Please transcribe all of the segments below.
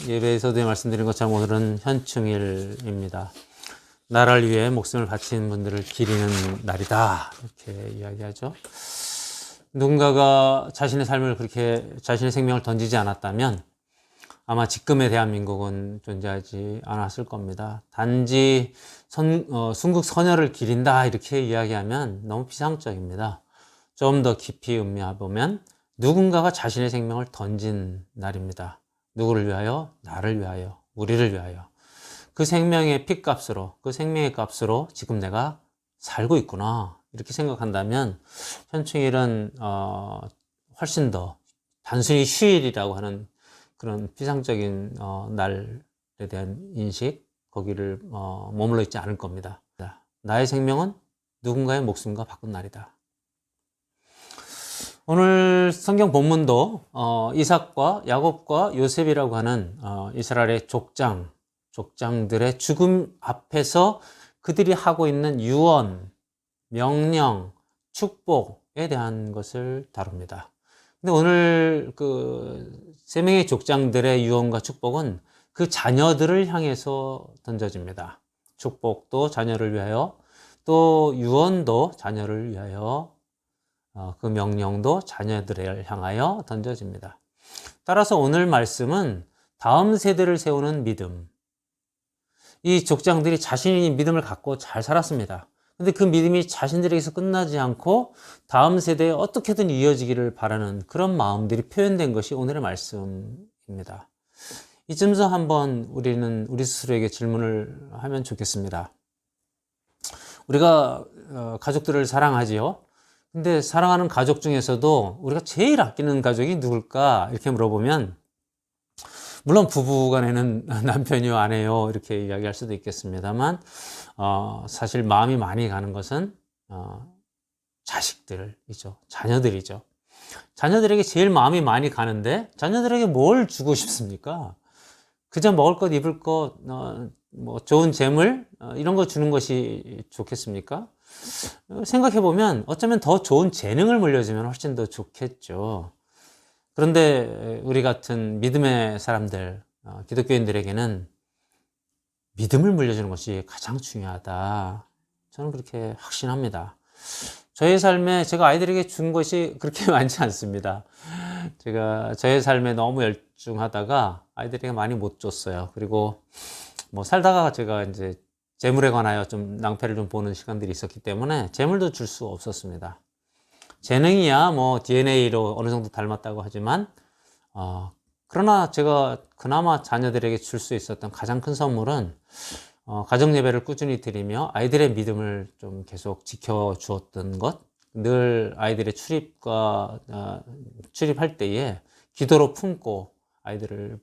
예배에서도 말씀드린 것처럼 오늘은 현충일입니다. 나라를 위해 목숨을 바친 분들을 기리는 날이다, 이렇게 이야기하죠. 누군가가 자신의 삶을 그렇게 자신의 생명을 던지지 않았다면 아마 지금의 대한민국은 존재하지 않았을 겁니다. 단지 순국 선열을 기린다 이렇게 이야기하면 너무 피상적입니다. 좀 더 깊이 음미해보면 누군가가 자신의 생명을 던진 날입니다. 누구를 위하여? 나를 위하여, 우리를 위하여. 그 생명의 핏값으로, 그 생명의 값으로 지금 내가 살고 있구나 이렇게 생각한다면 현충일은 훨씬 더 단순히 휴일이라고 하는 그런 피상적인 날에 대한 인식, 거기를 머물러 있지 않을 겁니다. 나의 생명은 누군가의 목숨과 바꾼 날이다. 오늘 성경 본문도 이삭과 야곱과 요셉이라고 하는 이스라엘의 족장들의 죽음 앞에서 그들이 하고 있는 유언, 명령, 축복에 대한 것을 다룹니다. 근데 오늘 그 세 명의 족장들의 유언과 축복은 그 자녀들을 향해서 던져집니다. 축복도 자녀를 위하여, 또 유언도 자녀를 위하여, 그 명령도 자녀들을 향하여 던져집니다. 따라서 오늘 말씀은 다음 세대를 세우는 믿음. 이 족장들이 자신이 믿음을 갖고 잘 살았습니다. 근데 그 믿음이 자신들에게서 끝나지 않고 다음 세대에 어떻게든 이어지기를 바라는 그런 마음들이 표현된 것이 오늘의 말씀입니다. 이쯤에서 한번 우리는 우리 스스로에게 질문을 하면 좋겠습니다. 우리가 가족들을 사랑하지요. 근데 사랑하는 가족 중에서도 우리가 제일 아끼는 가족이 누굴까? 이렇게 물어보면 물론 부부간에는 남편이요, 아내요 이렇게 이야기할 수도 있겠습니다만 사실 마음이 많이 가는 것은 자식들이죠. 자녀들이죠. 자녀들에게 제일 마음이 많이 가는데 자녀들에게 뭘 주고 싶습니까? 그저 먹을 것, 입을 것, 뭐 좋은 재물 이런 거 주는 것이 좋겠습니까? 생각해보면 어쩌면 더 좋은 재능을 물려주면 훨씬 더 좋겠죠. 그런데 우리 같은 믿음의 사람들, 기독교인들에게는 믿음을 물려주는 것이 가장 중요하다. 저는 그렇게 확신합니다. 저의 삶에 제가 아이들에게 준 것이 그렇게 많지 않습니다. 제가 저의 삶에 너무 열중하다가 아이들에게 많이 못 줬어요. 그리고 뭐 살다가 제가 이제 재물에 관하여 좀 낭패를 좀 보는 시간들이 있었기 때문에 재물도 줄 수 없었습니다. 재능이야 뭐 DNA로 어느 정도 닮았다고 하지만 그러나 제가 그나마 자녀들에게 줄 수 있었던 가장 큰 선물은 가정 예배를 꾸준히 드리며 아이들의 믿음을 좀 계속 지켜주었던 것, 늘 아이들의 출입할 때에 기도로 품고 아이들을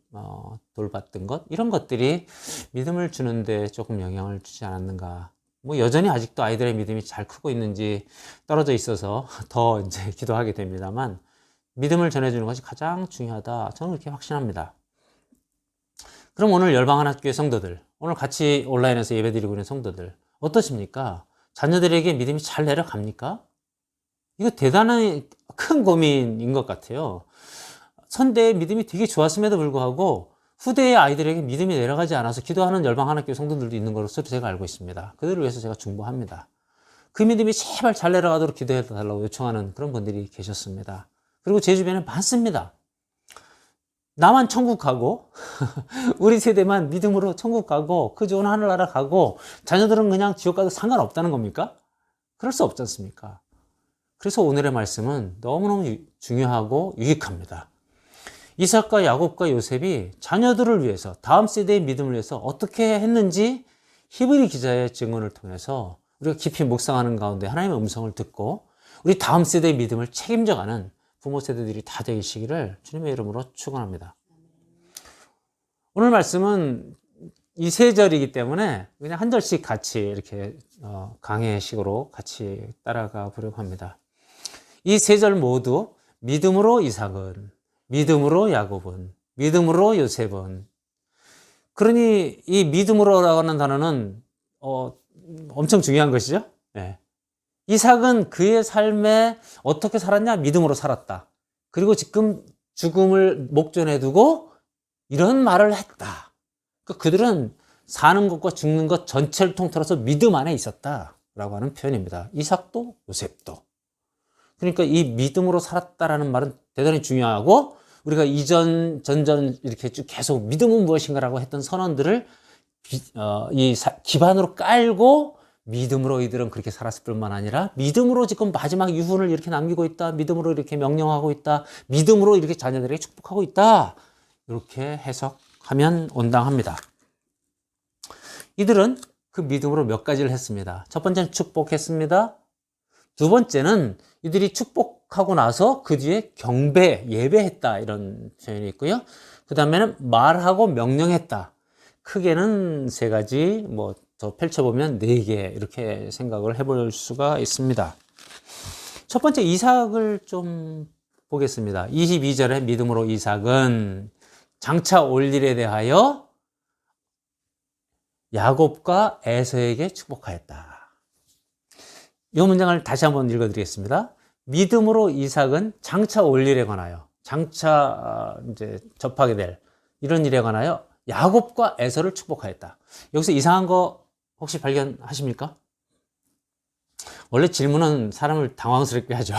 돌봤던 것, 이런 것들이 믿음을 주는데 조금 영향을 주지 않았는가. 뭐 여전히 아직도 아이들의 믿음이 잘 크고 있는지 떨어져 있어서 더 이제 기도하게 됩니다만 믿음을 전해주는 것이 가장 중요하다. 저는 그렇게 확신합니다. 그럼 오늘 열방하나교회 성도들, 오늘 같이 온라인에서 예배드리고 있는 성도들 어떠십니까? 자녀들에게 믿음이 잘 내려갑니까? 이거 대단히 큰 고민인 것 같아요. 선대의 믿음이 되게 좋았음에도 불구하고 후대의 아이들에게 믿음이 내려가지 않아서 기도하는 열방하나교회 성도들도 있는 것으로 제가 알고 있습니다. 그들을 위해서 제가 중보합니다. 그 믿음이 제발 잘 내려가도록 기도해달라고 요청하는 그런 분들이 계셨습니다. 그리고 제 주변에 많습니다. 나만 천국 가고 우리 세대만 믿음으로 천국 가고 그 좋은 하늘나라 가고 자녀들은 그냥 지옥 가도 상관없다는 겁니까? 그럴 수 없지 않습니까? 그래서 오늘의 말씀은 너무너무 중요하고 유익합니다. 이삭과 야곱과 요셉이 자녀들을 위해서, 다음 세대의 믿음을 위해서 어떻게 했는지 히브리 기자의 증언을 통해서 우리가 깊이 묵상하는 가운데 하나님의 음성을 듣고 우리 다음 세대의 믿음을 책임져가는 부모 세대들이 다 되시기를 주님의 이름으로 축원합니다. 오늘 말씀은 이 세 절이기 때문에 그냥 한 절씩 같이 이렇게 강해식으로 같이 따라가 보려고 합니다. 이 세 절 모두 믿음으로 이삭은, 믿음으로 야곱은, 믿음으로 요셉은. 그러니 이 믿음으로라고 하는 단어는 엄청 중요한 것이죠. 네. 이삭은 그의 삶에 어떻게 살았냐? 믿음으로 살았다. 그리고 지금 죽음을 목전에 두고 이런 말을 했다. 그러니까 그들은 사는 것과 죽는 것 전체를 통틀어서 믿음 안에 있었다라고 하는 표현입니다. 이삭도 요셉도. 그러니까 이 믿음으로 살았다라는 말은 대단히 중요하고, 우리가 이전, 전전 이렇게 쭉 계속 믿음은 무엇인가라고 했던 선언들을 기반으로 깔고 믿음으로 이들은 그렇게 살았을 뿐만 아니라 믿음으로 지금 마지막 유훈을 이렇게 남기고 있다. 믿음으로 이렇게 명령하고 있다. 믿음으로 이렇게 자녀들에게 축복하고 있다. 이렇게 해석하면 온당합니다. 이들은 그 믿음으로 몇 가지를 했습니다. 첫 번째는 축복했습니다. 두 번째는 이들이 축복하고 나서 그 뒤에 경배, 예배했다, 이런 표현이 있고요. 그 다음에는 말하고 명령했다. 크게는 세 가지, 뭐 더 펼쳐보면 네 개, 이렇게 생각을 해볼 수가 있습니다. 첫 번째 이삭을 좀 보겠습니다. 22절에 믿음으로 이삭은 장차 올 일에 대하여 야곱과 에서에게 축복하였다. 이 문장을 다시 한번 읽어드리겠습니다. 믿음으로 이삭은 장차 올 일에 관하여, 장차 이제 접하게 될 이런 일에 관하여 야곱과 에서를 축복하였다. 여기서 이상한 거 혹시 발견하십니까? 원래 질문은 사람을 당황스럽게 하죠.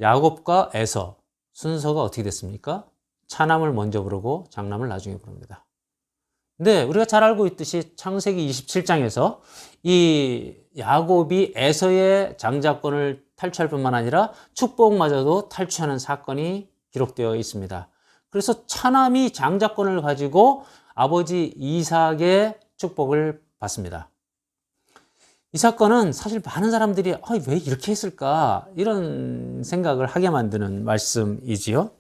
야곱과 에서 순서가 어떻게 됐습니까? 차남을 먼저 부르고 장남을 나중에 부릅니다. 근데 우리가 잘 알고 있듯이 창세기 27장에서 이 야곱이 에서의 장자권을 탈취할 뿐만 아니라 축복마저도 탈취하는 사건이 기록되어 있습니다. 그래서 차남이 장자권을 가지고 아버지 이삭의 축복을 받습니다. 이 사건은 사실 많은 사람들이 왜 이렇게 했을까, 이런 생각을 하게 만드는 말씀이지요.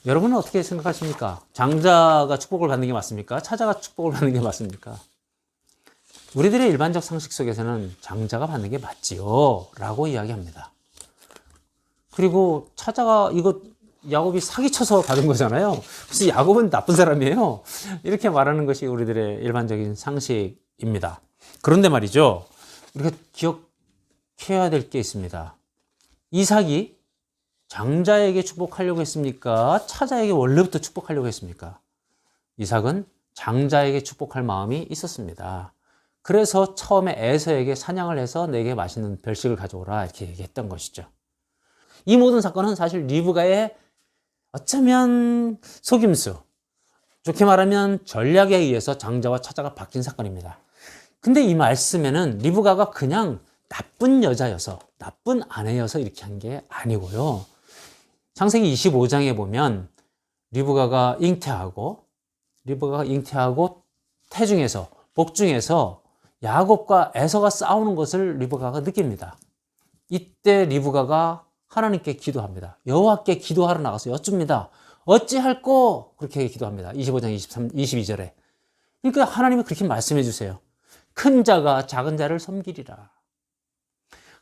여러분은 어떻게 생각하십니까? 장자가 축복을 받는 게 맞습니까? 차자가 축복을 받는 게 맞습니까? 우리들의 일반적 상식 속에서는 장자가 받는 게 맞지요 라고 이야기합니다. 그리고 차자가 이거 야곱이 사기쳐서 받은 거잖아요. 그래서 야곱은 나쁜 사람이에요. 이렇게 말하는 것이 우리들의 일반적인 상식입니다. 그런데 말이죠, 우리가 기억해야 될 게 있습니다. 이삭이 장자에게 축복하려고 했습니까? 차자에게 원래부터 축복하려고 했습니까? 이삭은 장자에게 축복할 마음이 있었습니다. 그래서 처음에 에서에게 사냥을 해서 내게 맛있는 별식을 가져오라, 이렇게 얘기했던 것이죠. 이 모든 사건은 사실 리브가의 어쩌면 속임수, 좋게 말하면 전략에 의해서 장자와 차자가 바뀐 사건입니다. 근데 이 말씀에는 리브가가 그냥 나쁜 여자여서, 나쁜 아내여서 이렇게 한 게 아니고요. 창세기 25장에 보면 리브가가 잉태하고 태중에서, 복중에서 야곱과 에서가 싸우는 것을 리브가가 느낍니다. 이때 리브가가 하나님께 기도합니다. 여호와께 기도하러 나가서 여쭙니다. 어찌할꼬? 그렇게 기도합니다. 25장 22절에. 그러니까 하나님이 그렇게 말씀해 주세요. 큰 자가 작은 자를 섬기리라.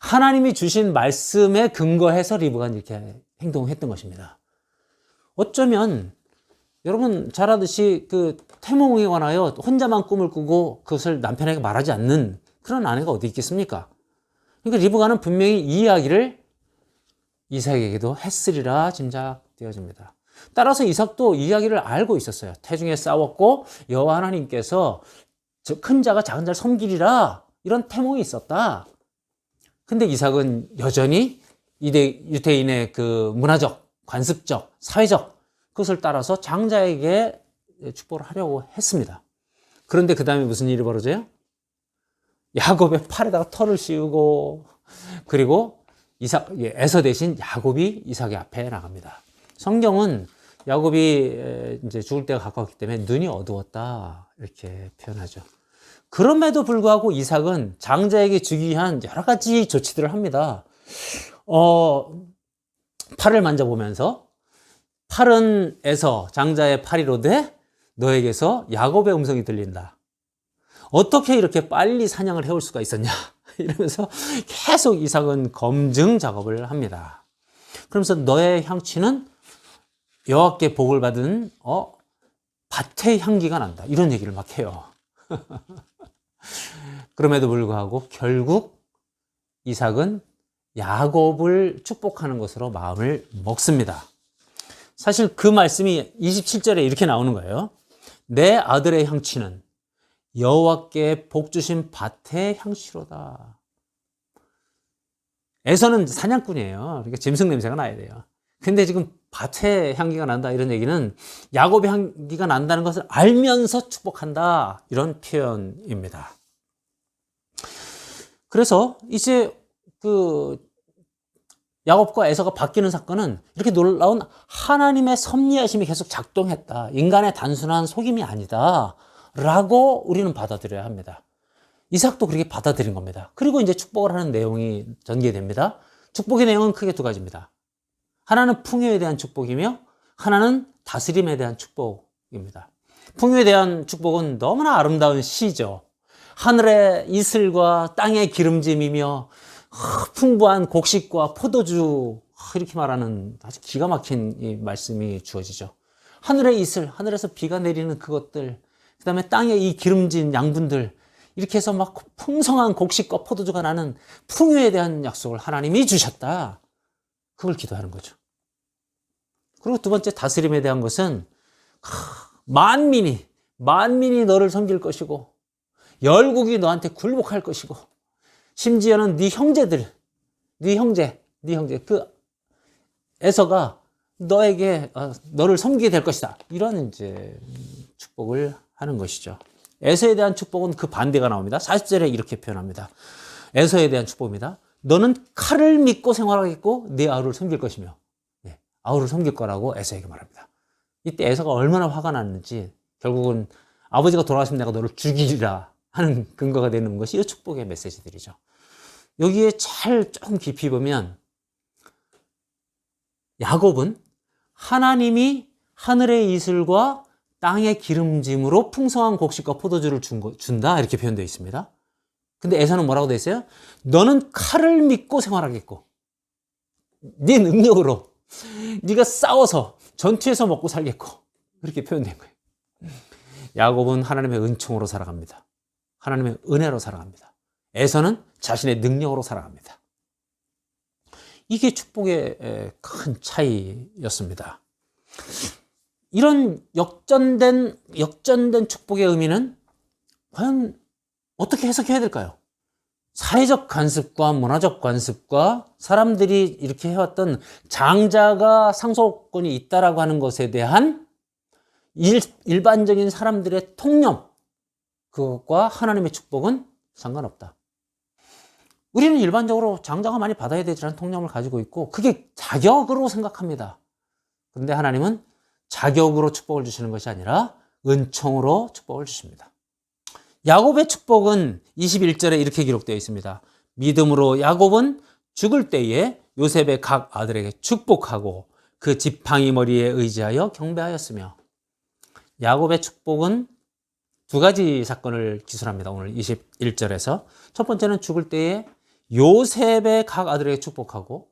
하나님이 주신 말씀에 근거해서 리브가는 이렇게 행동했던 것입니다. 어쩌면 여러분 잘 아듯이 그 태몽에 관하여 혼자만 꿈을 꾸고 그것을 남편에게 말하지 않는 그런 아내가 어디 있겠습니까? 그러니까 리브가는 분명히 이 이야기를 이삭에게도 했으리라 짐작되어집니다. 따라서 이삭도 이 이야기를 알고 있었어요. 태중에 싸웠고 여호와 하나님께서 큰 자가 작은 자를 섬기리라, 이런 태몽이 있었다. 근데 이삭은 여전히 유대인의 그 문화적, 관습적, 사회적 그것을 따라서 장자에게 축복을 하려고 했습니다. 그런데 그 다음에 무슨 일이 벌어져요? 야곱의 팔에다가 털을 씌우고, 그리고 에서 대신 야곱이 이삭의 앞에 나갑니다. 성경은 야곱이 이제 죽을 때가 가까웠기 때문에 눈이 어두웠다, 이렇게 표현하죠. 그럼에도 불구하고 이삭은 장자에게 주기 위한 여러 가지 조치들을 합니다. 팔을 만져보면서 팔은 에서 장자의 팔이로되 너에게서 야곱의 음성이 들린다. 어떻게 이렇게 빨리 사냥을 해올 수가 있었냐, 이러면서 계속 이삭은 검증 작업을 합니다. 그러면서 너의 향취는 여호와께 복을 받은 밭의 향기가 난다, 이런 얘기를 막 해요. 그럼에도 불구하고 결국 이삭은 야곱을 축복하는 것으로 마음을 먹습니다. 사실 그 말씀이 27절에 이렇게 나오는 거예요. 내 아들의 향취는 여호와께 복 주신 밭의 향취로다. 에서는 사냥꾼이에요. 그러니까 짐승 냄새가 나야 돼요. 근데 지금 밭의 향기가 난다 이런 얘기는 야곱의 향기가 난다는 것을 알면서 축복한다 이런 표현입니다. 그래서 이제 그 야곱과 에서가 바뀌는 사건은 이렇게 놀라운 하나님의 섭리하심이 계속 작동했다. 인간의 단순한 속임이 아니다. 라고 우리는 받아들여야 합니다. 이삭도 그렇게 받아들인 겁니다. 그리고 이제 축복을 하는 내용이 전개됩니다. 축복의 내용은 크게 두 가지입니다. 하나는 풍요에 대한 축복이며 하나는 다스림에 대한 축복입니다. 풍요에 대한 축복은 너무나 아름다운 시죠. 하늘의 이슬과 땅의 기름짐이며 풍부한 곡식과 포도주 이렇게 말하는 아주 기가 막힌 이 말씀이 주어지죠. 하늘의 이슬, 하늘에서 비가 내리는 그것들, 그 다음에 땅의 이 기름진 양분들 이렇게 해서 막 풍성한 곡식과 포도주가 나는 풍요에 대한 약속을 하나님이 주셨다. 그걸 기도하는 거죠. 그리고 두 번째 다스림에 대한 것은 만민이 너를 섬길 것이고 열국이 너한테 굴복할 것이고 심지어는 네 형제들, 네 형제 그 에서가 너에게 너를 섬기게 될 것이다. 이런 이제 축복을 하는 것이죠. 에서에 대한 축복은 그 반대가 나옵니다. 40절에 이렇게 표현합니다. 에서에 대한 축복입니다. 너는 칼을 믿고 생활하겠고 네 아우를 섬길 것이며 아우를 섬길 거라고 에서에게 말합니다. 이때 에서가 얼마나 화가 났는지 결국은 아버지가 돌아가시면 내가 너를 죽이리라 하는 근거가 되는 것이 이 축복의 메시지들이죠. 여기에 잘 좀 깊이 보면 야곱은 하나님이 하늘의 이슬과 땅의 기름짐으로 풍성한 곡식과 포도주를 준다 이렇게 표현되어 있습니다. 근데 에서는 뭐라고 되어 있어요? 너는 칼을 믿고 생활하겠고 네 능력으로 네가 싸워서 전투에서 먹고 살겠고 그렇게 표현된 거예요. 야곱은 하나님의 은총으로 살아갑니다. 하나님의 은혜로 살아갑니다. 에서는 자신의 능력으로 살아갑니다. 이게 축복의 큰 차이였습니다. 이런 역전된 축복의 의미는 과연 어떻게 해석해야 될까요? 사회적 관습과 문화적 관습과 사람들이 이렇게 해왔던 장자가 상속권이 있다라고 하는 것에 대한 일반적인 사람들의 통념, 그것과 하나님의 축복은 상관없다. 우리는 일반적으로 장자가 많이 받아야 되지라는 통념을 가지고 있고 그게 자격으로 생각합니다. 그런데 하나님은 자격으로 축복을 주시는 것이 아니라 은총으로 축복을 주십니다. 야곱의 축복은 21절에 이렇게 기록되어 있습니다. 믿음으로 야곱은 죽을 때에 요셉의 각 아들에게 축복하고 그 지팡이 머리에 의지하여 경배하였으며 야곱의 축복은 두 가지 사건을 기술합니다. 오늘 21절에서 첫 번째는 죽을 때에 요셉의 각 아들에게 축복하고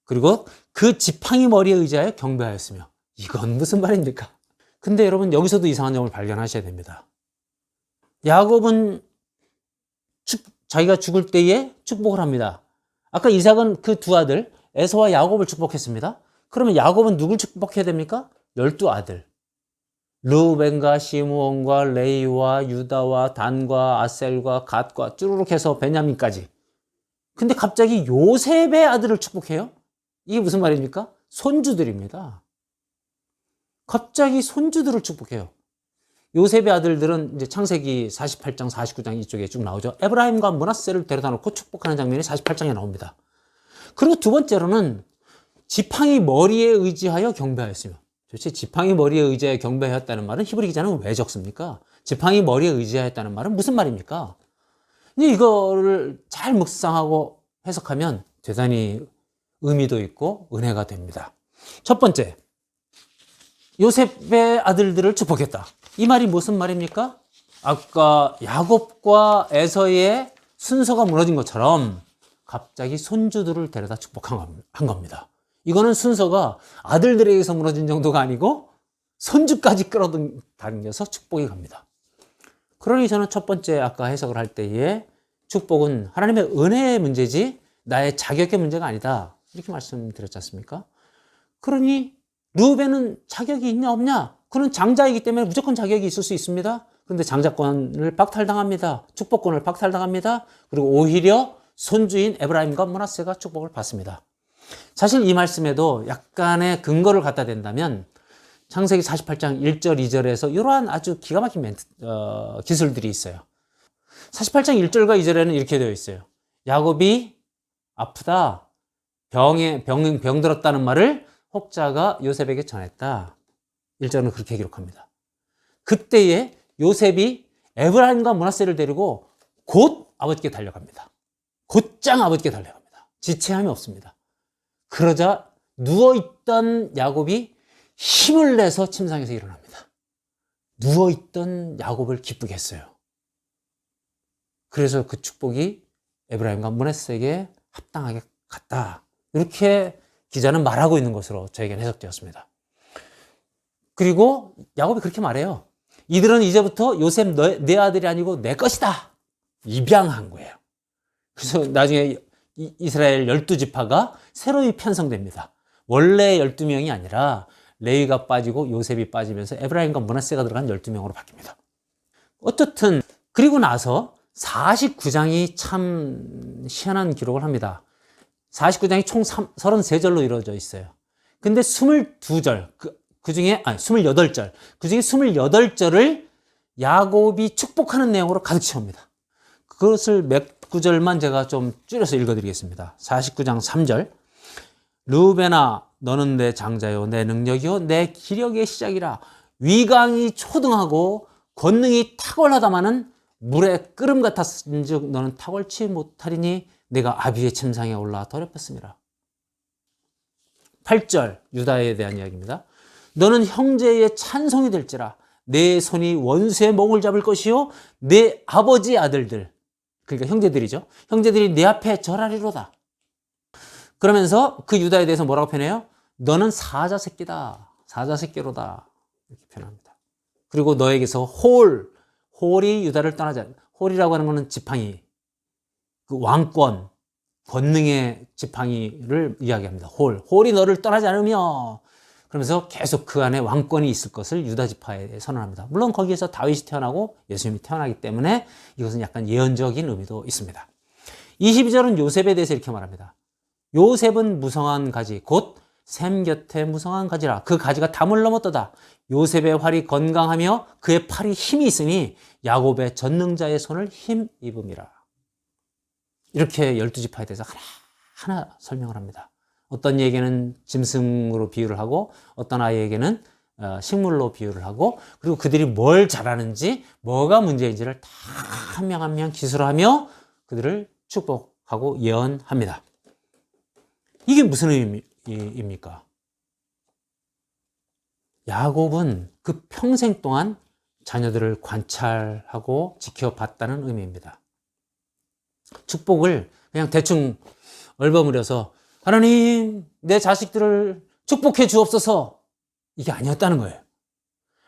그리고 그 지팡이 머리에 의지하여 경배하였으며 이건 무슨 말입니까? 근데 여러분 여기서도 이상한 점을 발견하셔야 됩니다. 야곱은 자기가 죽을 때에 축복을 합니다. 아까 이삭은 그 두 아들 에서와 야곱을 축복했습니다. 그러면 야곱은 누굴 축복해야 됩니까? 12아들. 르우벤과 시므온과 레이와 유다와 단과 아셀과 갓과 쭈루룩 해서 베냐민까지. 근데 갑자기 요셉의 아들을 축복해요? 이게 무슨 말입니까? 손주들입니다. 갑자기 손주들을 축복해요. 요셉의 아들들은 이제 창세기 48장, 49장 이쪽에 쭉 나오죠. 에브라임과 므낫세를 데려다 놓고 축복하는 장면이 48장에 나옵니다. 그리고 두 번째로는 지팡이 머리에 의지하여 경배하였으며 도대체 지팡이 머리에 의지하여 경배하였다는 말은 히브리 기자는 왜 적습니까? 지팡이 머리에 의지하였다는 말은 무슨 말입니까? 이거를 잘 묵상하고 해석하면 대단히 의미도 있고 은혜가 됩니다. 첫 번째, 요셉의 아들들을 축복했다. 이 말이 무슨 말입니까? 아까 야곱과 에서의 순서가 무너진 것처럼 갑자기 손주들을 데려다 축복한 겁니다. 이거는 순서가 아들들에게서 무너진 정도가 아니고 손주까지 끌어당겨서 축복이 갑니다. 그러니 저는 첫 번째 아까 해석을 할 때에 축복은 하나님의 은혜의 문제지 나의 자격의 문제가 아니다. 이렇게 말씀드렸지 않습니까? 그러니 르우벤은 자격이 있냐 없냐? 그는 장자이기 때문에 무조건 자격이 있을 수 있습니다. 그런데 장자권을 박탈당합니다. 축복권을 박탈당합니다. 그리고 오히려 손주인 에브라임과 므낫세가 축복을 받습니다. 사실 이 말씀에도 약간의 근거를 갖다 댄다면 창세기 48장 1절 2절에서 이러한 아주 기가 막힌 기술들이 있어요. 48장 1절과 2절에는 이렇게 되어 있어요. 야곱이 아프다, 병 들었다는 말을 혹자가 요셉에게 전했다. 1절은 그렇게 기록합니다. 그때에 요셉이 에브라임과 므낫세를 데리고 곧 아버지께 달려갑니다. 곧장 아버지께 달려갑니다. 지체함이 없습니다. 그러자 누워있던 야곱이 힘을 내서 침상에서 일어납니다. 누워있던 야곱을 기쁘게 했어요. 그래서 그 축복이 에브라임과 므낫세에게 합당하게 갔다. 이렇게 기자는 말하고 있는 것으로 저에게는 해석되었습니다. 그리고 야곱이 그렇게 말해요. 이들은 이제부터 요셉 내 아들이 아니고 내 것이다. 입양한 거예요. 그래서 나중에 이스라엘 12지파가 새로이 편성됩니다. 원래 12명이 아니라 레위가 빠지고 요셉이 빠지면서 에브라임과 므낫세가 들어간 12명으로 바뀝니다. 어쨌든 그리고 나서 49장이 참 희한한 기록을 합니다. 49장이 총 33절로 이루어져 있어요. 근데 22절, 그 중에 28절, 그 중에 28절을 야곱이 축복하는 내용으로 가득 채웁니다. 그것을 몇 구절만 제가 좀 줄여서 읽어드리겠습니다. 49장 3절. 르우벤아, 너는 내 장자요, 내 능력이요, 내 기력의 시작이라. 위강이 초등하고 권능이 탁월하다마는 물에 끓음 같았은즉 너는 탁월치 못하리니 내가 아비의 침상에 올라 더럽혔습니다. 8절 유다에 대한 이야기입니다. 너는 형제의 찬송이 될지라. 내 손이 원수의 몽을 잡을 것이요 내 아버지 아들들, 그러니까 형제들이죠. 형제들이 내 앞에 절하리로다. 그러면서 그 유다에 대해서 뭐라고 표현해요? 너는 사자 새끼다. 사자 새끼로다. 이렇게 표현합니다. 그리고 너에게서 홀이 유다를 떠나지 않는다. 홀이라고 하는 것은 지팡이, 그 왕권, 권능의 지팡이를 이야기합니다. 홀이 너를 떠나지 않으며, 그러면서 계속 그 안에 왕권이 있을 것을 유다 지파에 선언합니다. 물론 거기에서 다윗이 태어나고 예수님이 태어나기 때문에 이것은 약간 예언적인 의미도 있습니다. 22절은 요셉에 대해서 이렇게 말합니다. 요셉은 무성한 가지, 곧 샘 곁에 무성한 가지라. 그 가지가 담을 넘었도다. 요셉의 활이 건강하며 그의 팔이 힘이 있으니 야곱의 전능자의 손을 힘입음이라. 이렇게 12지파에 대해서 하나하나 설명을 합니다. 어떤 얘기는 짐승으로 비유를 하고 어떤 아이에게는 식물로 비유를 하고, 그리고 그들이 뭘 잘하는지 뭐가 문제인지를 다 한 명 한 명 기술하며 그들을 축복하고 예언합니다. 이게 무슨 의미입니까? 야곱은 그 평생 동안 자녀들을 관찰하고 지켜봤다는 의미입니다. 축복을 그냥 대충 얼버무려서 하나님 내 자식들을 축복해 주옵소서, 이게 아니었다는 거예요.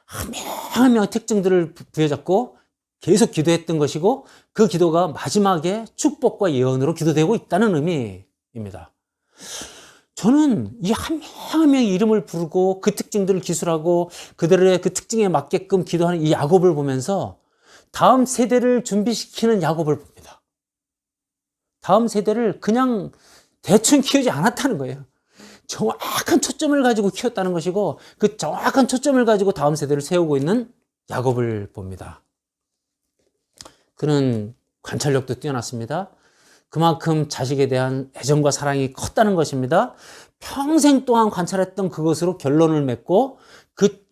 한 명 한 명 특징들을 부여잡고 계속 기도했던 것이고, 그 기도가 마지막에 축복과 예언으로 기도되고 있다는 의미입니다. 저는 이 한 명 한 명의 이름을 부르고 그 특징들을 기술하고 그들의 그 특징에 맞게끔 기도하는 이 야곱을 보면서 다음 세대를 준비시키는 야곱을 봅니다. 다음 세대를 그냥 대충 키우지 않았다는 거예요. 정확한 초점을 가지고 키웠다는 것이고, 그 정확한 초점을 가지고 다음 세대를 세우고 있는 야곱을 봅니다. 그는 관찰력도 뛰어났습니다. 그만큼 자식에 대한 애정과 사랑이 컸다는 것입니다. 평생 동안 관찰했던 그것으로 결론을 맺고 그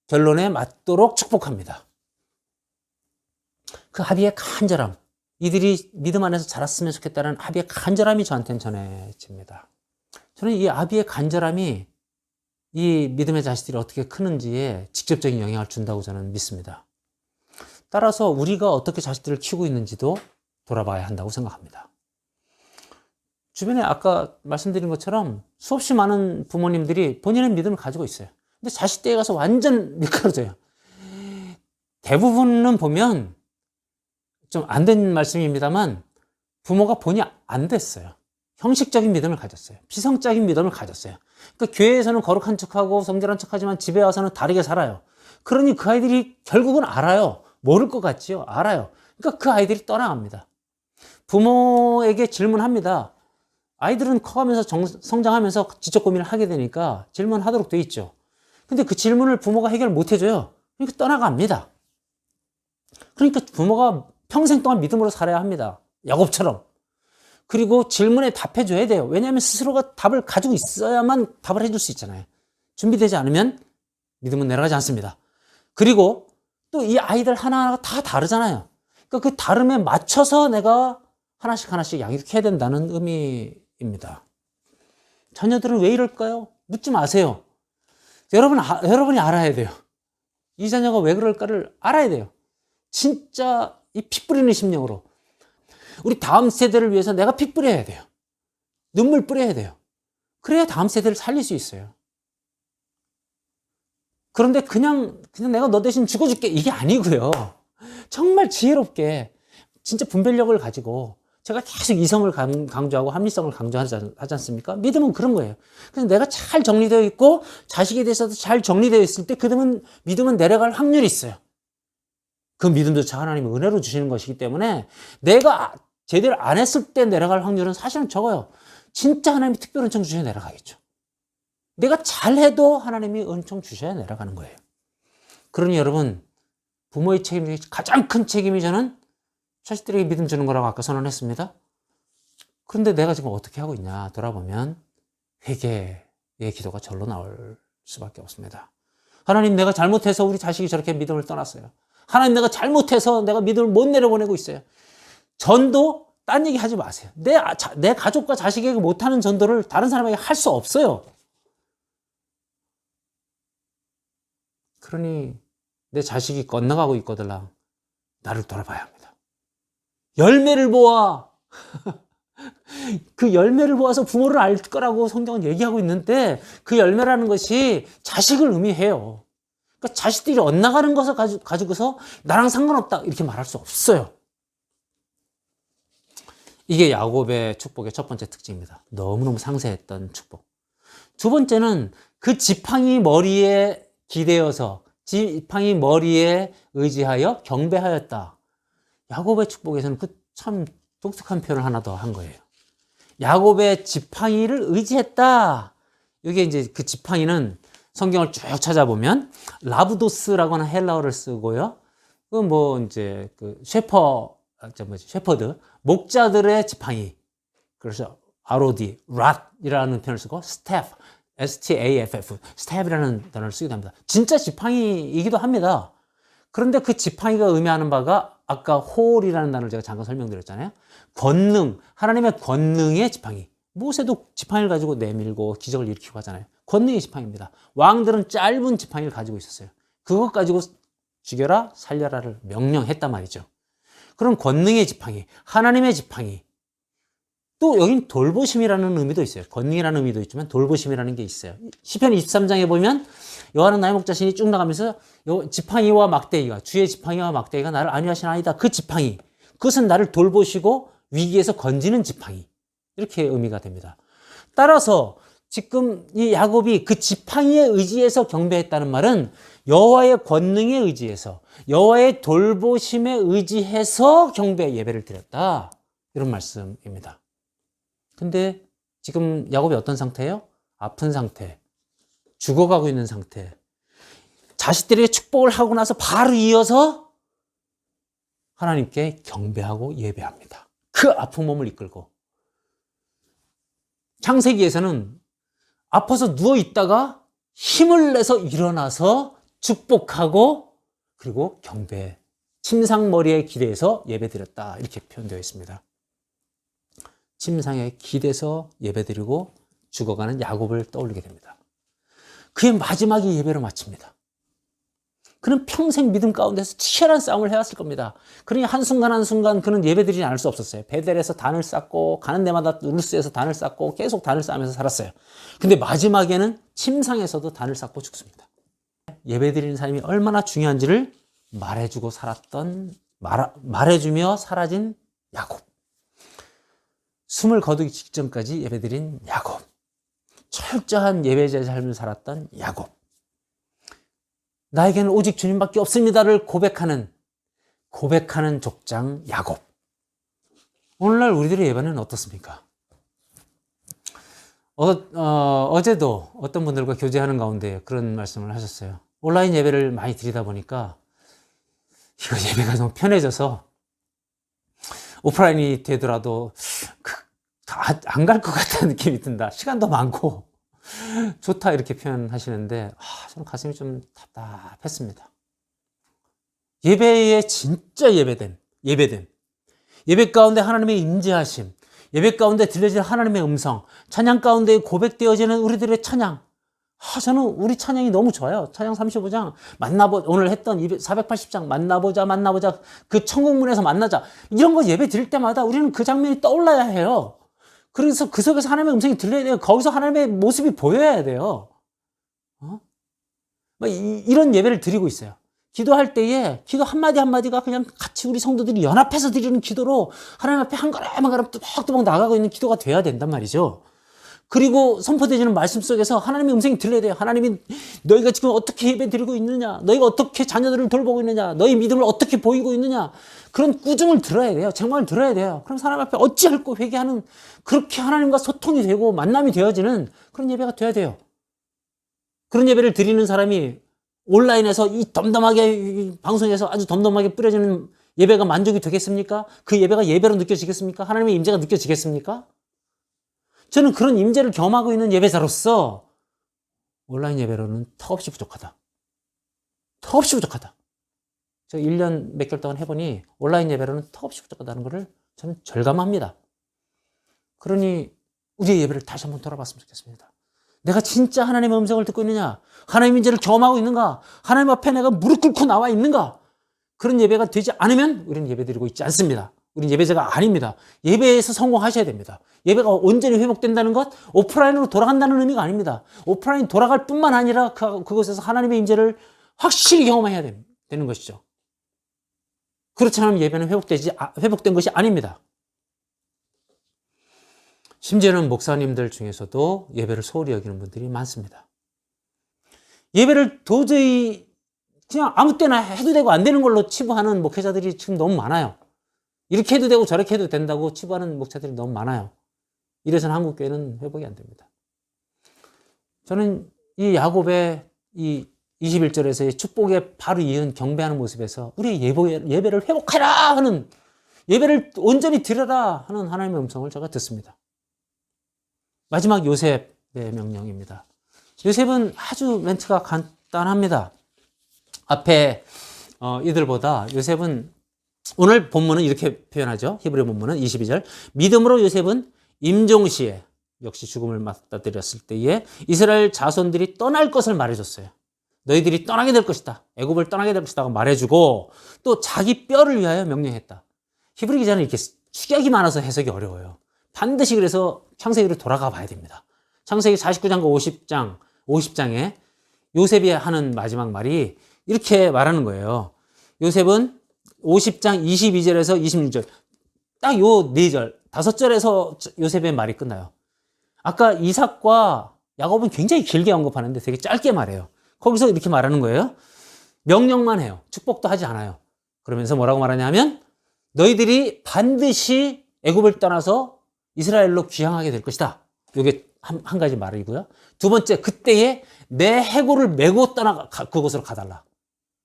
결론에 맞도록 축복합니다. 그 아비의 간절함, 이들이 믿음 안에서 자랐으면 좋겠다는 아비의 간절함이 저한테는 전해집니다. 저는 이 아비의 간절함이 이 믿음의 자식들이 어떻게 크는지에 직접적인 영향을 준다고 저는 믿습니다. 따라서 우리가 어떻게 자식들을 키우고 있는지도 돌아봐야 한다고 생각합니다. 주변에 아까 말씀드린 것처럼 수없이 많은 부모님들이 본인의 믿음을 가지고 있어요. 근데 자식 댁에 가서 완전 미끄러져요. 대부분은 보면 좀 안 된 말씀입니다만 부모가 본이 안 됐어요. 형식적인 믿음을 가졌어요. 피성적인 믿음을 가졌어요. 그러니까 교회에서는 거룩한 척하고 성결한 척하지만 집에 와서는 다르게 살아요. 그러니 그 아이들이 결국은 알아요. 모를 것 같지요? 알아요. 그러니까 그 아이들이 떠나갑니다. 부모에게 질문합니다. 아이들은 커가면서 성장하면서 지적 고민을 하게 되니까 질문하도록 돼 있죠. 근데 그 질문을 부모가 해결 못 해줘요. 그러니까 떠나갑니다. 그러니까 부모가 평생 동안 믿음으로 살아야 합니다. 야곱처럼. 그리고 질문에 답해줘야 돼요. 왜냐하면 스스로가 답을 가지고 있어야만 답을 해줄 수 있잖아요. 준비되지 않으면 믿음은 내려가지 않습니다. 그리고 또 이 아이들 하나하나가 다 다르잖아요. 그러니까 그 다름에 맞춰서 내가 하나씩 양육해야 된다는 의미입니다. 자녀들은 왜 이럴까요? 묻지 마세요. 여러분이 알아야 돼요. 이 자녀가 왜 그럴까를 알아야 돼요. 진짜 이 피 뿌리는 심령으로. 우리 다음 세대를 위해서 내가 피 뿌려야 돼요. 눈물 뿌려야 돼요. 그래야 다음 세대를 살릴 수 있어요. 그런데 그냥 내가 너 대신 죽어줄게 이게 아니고요. 정말 지혜롭게 진짜 분별력을 가지고 제가 계속 이성을 강조하고 합리성을 강조하지 않습니까? 믿음은 그런 거예요. 그래서 내가 잘 정리되어 있고 자식에 대해서도 잘 정리되어 있을 때 믿음은 내려갈 확률이 있어요. 그 믿음조차 하나님은 은혜로 주시는 것이기 때문에 내가 제대로 안 했을 때 내려갈 확률은 사실은 적어요. 진짜 하나님이 특별 은총 주셔야 내려가겠죠. 내가 잘해도 하나님이 은총 주셔야 내려가는 거예요. 그러니 여러분, 부모의 책임 중에 가장 큰 책임이 저는 자식들에게 믿음 주는 거라고 아까 선언했습니다. 그런데 내가 지금 어떻게 하고 있냐 돌아보면 회개의 기도가 절로 나올 수밖에 없습니다. 하나님, 내가 잘못해서 우리 자식이 저렇게 믿음을 떠났어요. 하나님, 내가 잘못해서 내가 믿음을 못 내려보내고 있어요. 전도 딴 얘기 하지 마세요. 내 가족과 자식에게 못하는 전도를 다른 사람에게 할 수 없어요. 그러니 내 자식이 건너가고 있거들랑 나를 돌아봐야 합니다. 열매를 보아. 그 열매를 보아서 부모를 알 거라고 성경은 얘기하고 있는데 그 열매라는 것이 자식을 의미해요. 그러니까 자식들이 엇나가는 것을 가지고서 나랑 상관없다 이렇게 말할 수 없어요. 이게 야곱의 축복의 첫 번째 특징입니다. 너무너무 상세했던 축복. 두 번째는 그 지팡이 머리에 기대어서 지팡이 머리에 의지하여 경배하였다. 야곱의 축복에서는 그 참 독특한 표현을 하나 더 한 거예요. 야곱의 지팡이를 의지했다. 이게 이제 그 지팡이는 성경을 쭉 찾아보면 라브도스라고 하는 헬라어를 쓰고요. 그 뭐 이제 그 셰퍼드 목자들의 지팡이. 그래서 아로디, 랏이라는 표현을 쓰고 스태프, S-T-A-F-F, 스태프라는 단어를 쓰기도 합니다. 진짜 지팡이이기도 합니다. 그런데 그 지팡이가 의미하는 바가 아까 홀이라는 단어를 제가 잠깐 설명드렸잖아요. 권능, 하나님의 권능의 지팡이. 모세도 지팡이를 가지고 내밀고 기적을 일으키고 하잖아요. 권능의 지팡이입니다. 왕들은 짧은 지팡이를 가지고 있었어요. 그것 가지고 죽여라 살려라를 명령했단 말이죠. 그런 권능의 지팡이, 하나님의 지팡이. 또 여긴 돌보심이라는 의미도 있어요. 권능이라는 의미도 있지만 돌보심이라는 게 있어요. 시편 23장에 보면 여호와는 나의 목자시니 쭉 나가면서 지팡이와 막대기가, 주의 지팡이와 막대기가 나를 안위하시나이다. 그 지팡이, 그것은 나를 돌보시고 위기에서 건지는 지팡이. 이렇게 의미가 됩니다. 따라서 지금 이 야곱이 그 지팡이의 의지에서 경배했다는 말은 여호와의 권능에 의지해서, 여호와의 돌보심에 의지해서 경배 예배를 드렸다. 이런 말씀입니다. 근데 지금 야곱이 어떤 상태예요? 아픈 상태, 죽어가고 있는 상태. 자식들에게 축복을 하고 나서 바로 이어서 하나님께 경배하고 예배합니다. 그 아픈 몸을 이끌고. 창세기에서는 아파서 누워있다가 힘을 내서 일어나서 축복하고 그리고 경배, 침상머리에 기대서 예배드렸다. 이렇게 표현되어 있습니다. 침상에 기대서 예배드리고 죽어가는 야곱을 떠올리게 됩니다. 그의 마지막이 예배로 마칩니다. 그는 평생 믿음 가운데서 치열한 싸움을 해왔을 겁니다. 그러니 한순간 그는 예배드리지 않을 수 없었어요. 베델에서 단을 쌓고 가는 데마다 루스에서 단을 쌓고 계속 단을 쌓으면서 살았어요. 근데 마지막에는 침상에서도 단을 쌓고 죽습니다. 예배드리는 삶이 얼마나 중요한지를 말해주며 사라진 야곱. 숨을 거두기 직전까지 예배드린 야곱. 철저한 예배자의 삶을 살았던 야곱. 나에게는 오직 주님밖에 없습니다를 고백하는 족장 야곱. 오늘날 우리들의 예배는 어떻습니까? 어제도 어떤 분들과 교제하는 가운데 그런 말씀을 하셨어요. 온라인 예배를 많이 드리다 보니까 이거 예배가 너무 편해져서 오프라인이 되더라도 안 갈 것 같다는 느낌이 든다. 시간도 많고 좋다 이렇게 표현하시는데 저는 가슴이 좀 답답했습니다. 예배에 진짜 예배됨, 예배 가운데 하나님의 임재하심, 예배 가운데 들려질 하나님의 음성, 찬양 가운데 고백되어지는 우리들의 찬양. 저는 우리 찬양이 너무 좋아요. 찬양 35장 오늘 했던 480장 만나보자 그 천국문에서 만나자, 이런 거 예배 드릴 때마다 우리는 그 장면이 떠올라야 해요. 그래서 그 속에서 하나님의 음성이 들려야 돼요. 거기서 하나님의 모습이 보여야 돼요. 이런 예배를 드리고 있어요. 기도할 때에 기도 한마디 한마디가 그냥 같이 우리 성도들이 연합해서 드리는 기도로 하나님 앞에 한 걸음 한 걸음 뚜벅뚜벅 나가고 있는 기도가 돼야 된단 말이죠. 그리고 선포되지는 말씀 속에서 하나님의 음성이 들려야 돼요. 하나님이 너희가 지금 어떻게 예배 드리고 있느냐, 너희가 어떻게 자녀들을 돌보고 있느냐, 너희 믿음을 어떻게 보이고 있느냐, 그런 꾸중을 들어야 돼요. 정말 들어야 돼요. 그럼 하나님 앞에 어찌할꼬 회개하는, 그렇게 하나님과 소통이 되고 만남이 되어지는 그런 예배가 돼야 돼요. 그런 예배를 드리는 사람이 온라인에서 이 덤덤하게 방송에서 아주 덤덤하게 뿌려지는 예배가 만족이 되겠습니까? 그 예배가 예배로 느껴지겠습니까? 하나님의 임재가 느껴지겠습니까? 저는 그런 임재를 경험하고 있는 예배자로서 온라인 예배로는 턱없이 부족하다. 턱없이 부족하다. 제가 1년 몇 개월 동안 해보니 온라인 예배로는 턱없이 부족하다는 것을 저는 절감합니다. 그러니 우리의 예배를 다시 한번 돌아봤으면 좋겠습니다. 내가 진짜 하나님의 음성을 듣고 있느냐? 하나님의 임재를 경험하고 있는가? 하나님 앞에 내가 무릎 꿇고 나와 있는가? 그런 예배가 되지 않으면 우리는 예배드리고 있지 않습니다. 우리는 예배자가 아닙니다. 예배에서 성공하셔야 됩니다. 예배가 온전히 회복된다는 것, 오프라인으로 돌아간다는 의미가 아닙니다. 오프라인 돌아갈 뿐만 아니라 그곳에서 하나님의 임재를 확실히 경험해야 되는 것이죠. 그렇지 않으면 예배는 회복된 것이 아닙니다. 심지어는 목사님들 중에서도 예배를 소홀히 여기는 분들이 많습니다. 예배를 도저히 그냥 아무 때나 해도 되고 안 되는 걸로 치부하는 목회자들이 지금 너무 많아요. 이렇게 해도 되고 저렇게 해도 된다고 치부하는 목사들이 너무 많아요. 이래서는 한국교회는 회복이 안 됩니다. 저는 이 야곱의 이 21절에서의 축복에 바로 이은 경배하는 모습에서 우리의 예배를 회복하라 하는, 예배를 온전히 드려라 하는 하나님의 음성을 제가 듣습니다. 마지막 요셉의 명령입니다. 요셉은 아주 멘트가 간단합니다. 앞에 이들보다 요셉은, 오늘 본문은 이렇게 표현하죠. 히브리 본문은 22절. 믿음으로 요셉은 임종시에, 역시 죽음을 맞닥뜨렸을 때에 이스라엘 자손들이 떠날 것을 말해줬어요. 너희들이 떠나게 될 것이다. 애굽을 떠나게 될 것이다. 말해주고 또 자기 뼈를 위하여 명령했다. 히브리 기자는 이렇게 축약이 많아서 해석이 어려워요. 반드시 그래서 창세기로 돌아가 봐야 됩니다. 창세기 49장과 50장에 요셉이 하는 마지막 말이 이렇게 말하는 거예요. 요셉은 50장 22절에서 26절, 딱 요 4절, 5절에서 요셉의 말이 끝나요. 아까 이삭과 야곱은 굉장히 길게 언급하는데 되게 짧게 말해요. 거기서 이렇게 말하는 거예요. 명령만 해요. 축복도 하지 않아요. 그러면서 뭐라고 말하냐면 너희들이 반드시 애굽을 떠나서 이스라엘로 귀향하게 될 것이다. 이게 한 가지 말이고요. 두 번째, 그때에 내 해골을 메고 그곳으로 가달라.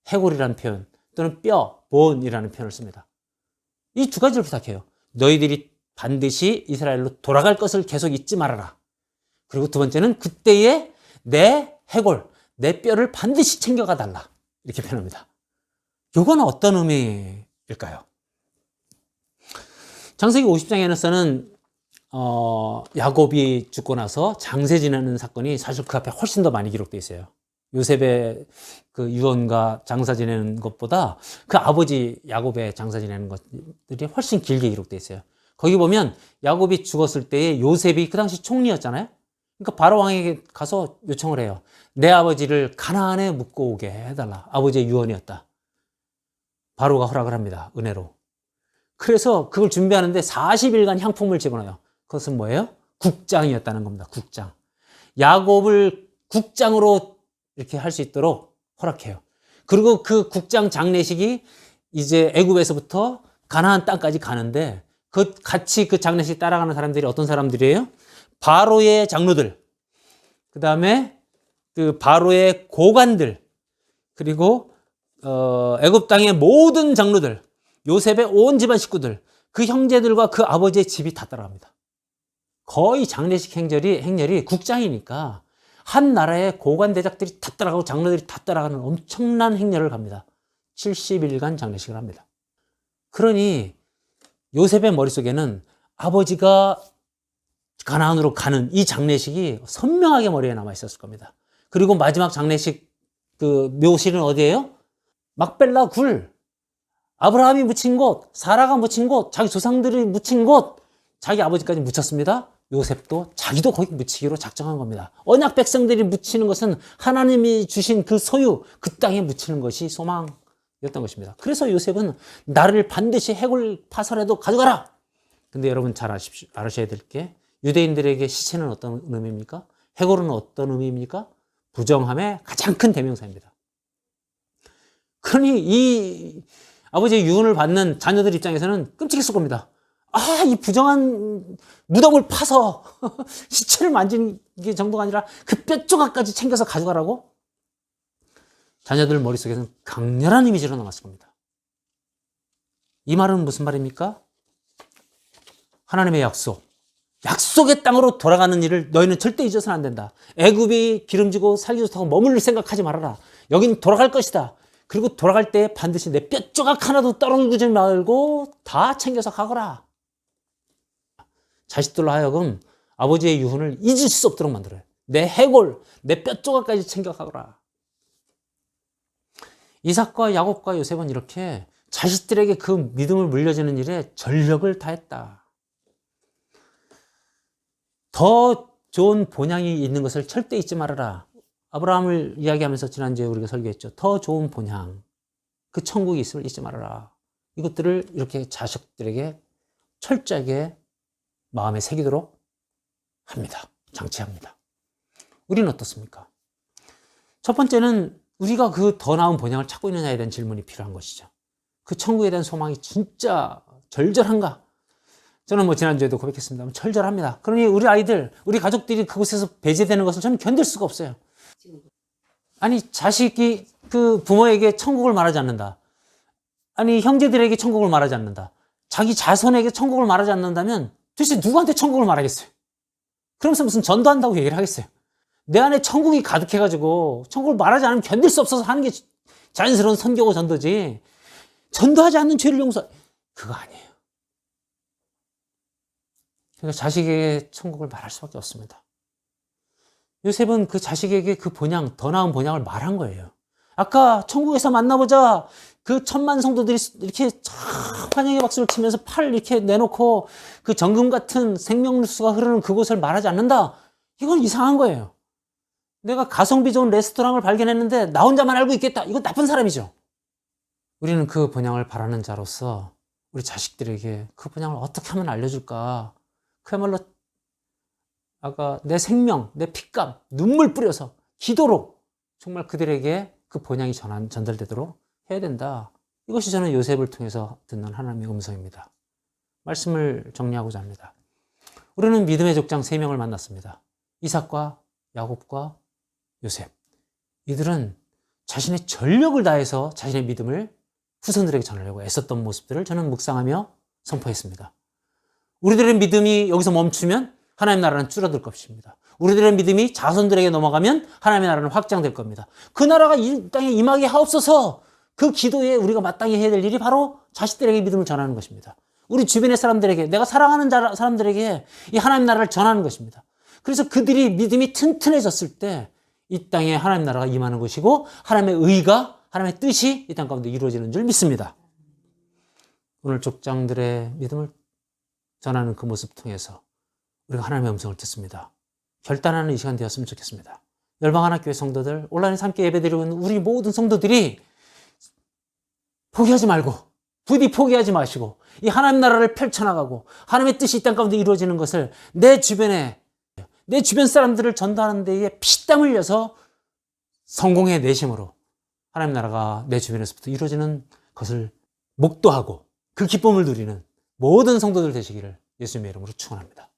해골이라는 표현 또는 뼈, 본이라는 표현을 씁니다. 이 두 가지를 부탁해요. 너희들이 반드시 이스라엘로 돌아갈 것을 계속 잊지 말아라. 그리고 두 번째는 그때에 내 해골, 내 뼈를 반드시 챙겨가 달라. 이렇게 표현합니다. 이건 어떤 의미일까요? 창세기 50장에서는 야곱이 죽고 나서 장세 지내는 사건이 사실 그 앞에 훨씬 더 많이 기록되어 있어요. 요셉의 그 유언과 장사 지내는 것보다 그 아버지 야곱의 장사 지내는 것들이 훨씬 길게 기록되어 있어요. 거기 보면 야곱이 죽었을 때에 요셉이 그 당시 총리였잖아요. 그러니까 바로 왕에게 가서 요청을 해요. 내 아버지를 가나안에 묻고 오게 해달라. 아버지의 유언이었다. 바로가 허락을 합니다. 은혜로. 그래서 그걸 준비하는데 40일간 향품을 집어넣어요. 그것은 뭐예요? 국장이었다는 겁니다. 국장. 야곱을 국장으로 이렇게 할 수 있도록 허락해요. 그리고 그 국장 장례식이 이제 애굽에서부터 가나안 땅까지 가는데 같이 그 장례식 따라가는 사람들이 어떤 사람들이에요? 바로의 장로들, 그 다음에 그 바로의 고관들, 그리고 애굽 땅의 모든 장로들, 요셉의 온 집안 식구들, 그 형제들과 그 아버지의 집이 다 따라갑니다. 거의 장례식 행렬이 국장이니까 한 나라의 고관 대작들이 다 따라가고 장로들이 다 따라가는 엄청난 행렬을 갑니다. 70일간 장례식을 합니다. 그러니 요셉의 머릿속에는 아버지가 가나안으로 가는 이 장례식이 선명하게 머리에 남아 있었을 겁니다. 그리고 마지막 장례식 그 묘실은 어디예요? 막벨라 굴. 아브라함이 묻힌 곳, 사라가 묻힌 곳, 자기 조상들이 묻힌 곳, 자기 아버지까지 묻혔습니다. 요셉도 자기도 거기 묻히기로 작정한 겁니다. 언약 백성들이 묻히는 것은 하나님이 주신 그 소유, 그 땅에 묻히는 것이 소망이었던 것입니다. 그래서 요셉은 나를 반드시 해골 파설해도 가져가라. 근데 여러분 잘 아셔야 될 게 유대인들에게 시체는 어떤 의미입니까? 해골은 어떤 의미입니까? 부정함의 가장 큰 대명사입니다. 그러니 이 아버지의 유언을 받는 자녀들 입장에서는 끔찍했을 겁니다. 아, 이 부정한 무덤을 파서 시체를 만지는 게 정도가 아니라 그 뼈조각까지 챙겨서 가져가라고? 자녀들 머릿속에서는 강렬한 이미지로 남았을 겁니다. 이 말은 무슨 말입니까? 하나님의 약속의 땅으로 돌아가는 일을 너희는 절대 잊어서는 안 된다. 애굽이 기름지고 살기 좋다고 머물릴 생각하지 말아라. 여긴 돌아갈 것이다. 그리고 돌아갈 때 반드시 내 뼈조각 하나도 떨어지지 말고 다 챙겨서 가거라. 자식들로 하여금 아버지의 유언을 잊을 수 없도록 만들어요. 내 해골, 내 뼈조각까지 챙겨가거라. 이삭과 야곱과 요셉은 이렇게 자식들에게 그 믿음을 물려주는 일에 전력을 다했다. 더 좋은 본향이 있는 것을 절대 잊지 말아라. 아브라함을 이야기하면서 지난주에 우리가 설교했죠. 더 좋은 본향, 그 천국이 있음을 잊지 말아라. 이것들을 이렇게 자식들에게 철저하게 마음에 새기도록 합니다. 장치합니다. 우리는 어떻습니까? 첫 번째는 우리가 그 더 나은 본향을 찾고 있느냐에 대한 질문이 필요한 것이죠. 그 천국에 대한 소망이 진짜 절절한가? 저는 지난주에도 고백했습니다만 절절합니다. 그러니 우리 아이들, 우리 가족들이 그곳에서 배제되는 것을 저는 견딜 수가 없어요. 아니, 자식이 그 부모에게 천국을 말하지 않는다. 아니, 형제들에게 천국을 말하지 않는다. 자기 자손에게 천국을 말하지 않는다면 도대체 누구한테 천국을 말하겠어요? 그러면서 무슨 전도한다고 얘기를 하겠어요? 내 안에 천국이 가득해가지고 천국을 말하지 않으면 견딜 수 없어서 하는 게 자연스러운 선교고 전도지. 전도하지 않는 죄를 그거 아니에요. 그러니까 자식에게 천국을 말할 수밖에 없습니다. 요셉은 그 자식에게 그 본향, 더 나은 본향을 말한 거예요. 아까 천국에서 만나보자. 그 1000만 성도들이 이렇게 환영의 박수를 치면서 팔 이렇게 내놓고 그 정금 같은 생명수가 흐르는 그곳을 말하지 않는다. 이건 이상한 거예요. 내가 가성비 좋은 레스토랑을 발견했는데 나 혼자만 알고 있겠다. 이건 나쁜 사람이죠. 우리는 그 본향을 바라는 자로서 우리 자식들에게 그 본향을 어떻게 하면 알려줄까? 그야말로 아까 내 생명, 내 피감, 눈물 뿌려서 기도로 정말 그들에게 그 본향이 전달되도록 해야 된다. 이것이 저는 요셉을 통해서 듣는 하나님의 음성입니다. 말씀을 정리하고자 합니다. 우리는 믿음의 족장 3명을 만났습니다. 이삭과 야곱과 요셉. 이들은 자신의 전력을 다해서 자신의 믿음을 후손들에게 전하려고 애썼던 모습들을 저는 묵상하며 선포했습니다. 우리들의 믿음이 여기서 멈추면 하나님의 나라는 줄어들 것입니다. 우리들의 믿음이 자손들에게 넘어가면 하나님의 나라는 확장될 겁니다. 그 나라가 이 땅에 임하게 하옵소서. 그 기도에 우리가 마땅히 해야 될 일이 바로 자식들에게 믿음을 전하는 것입니다. 우리 주변의 사람들에게, 내가 사랑하는 사람들에게 이 하나님 나라를 전하는 것입니다. 그래서 그들이 믿음이 튼튼해졌을 때 이 땅에 하나님 나라가 임하는 것이고 하나님의 의가, 하나님의 뜻이 이 땅 가운데 이루어지는 줄 믿습니다. 오늘 족장들의 믿음을 전하는 그 모습 통해서 우리가 하나님의 음성을 듣습니다. 결단하는 이 시간 되었으면 좋겠습니다. 열방하나교회 성도들, 온라인에서 함께 예배드리고 있는 우리 모든 성도들이 포기하지 말고, 부디 포기하지 마시고 이 하나님 나라를 펼쳐나가고 하나님의 뜻이 이 땅 가운데 이루어지는 것을 내 주변에, 내 주변 사람들을 전도하는 데에 피땀 흘려서 성공의 내심으로 하나님 나라가 내 주변에서부터 이루어지는 것을 목도하고 그 기쁨을 누리는 모든 성도들 되시기를 예수님의 이름으로 축원합니다.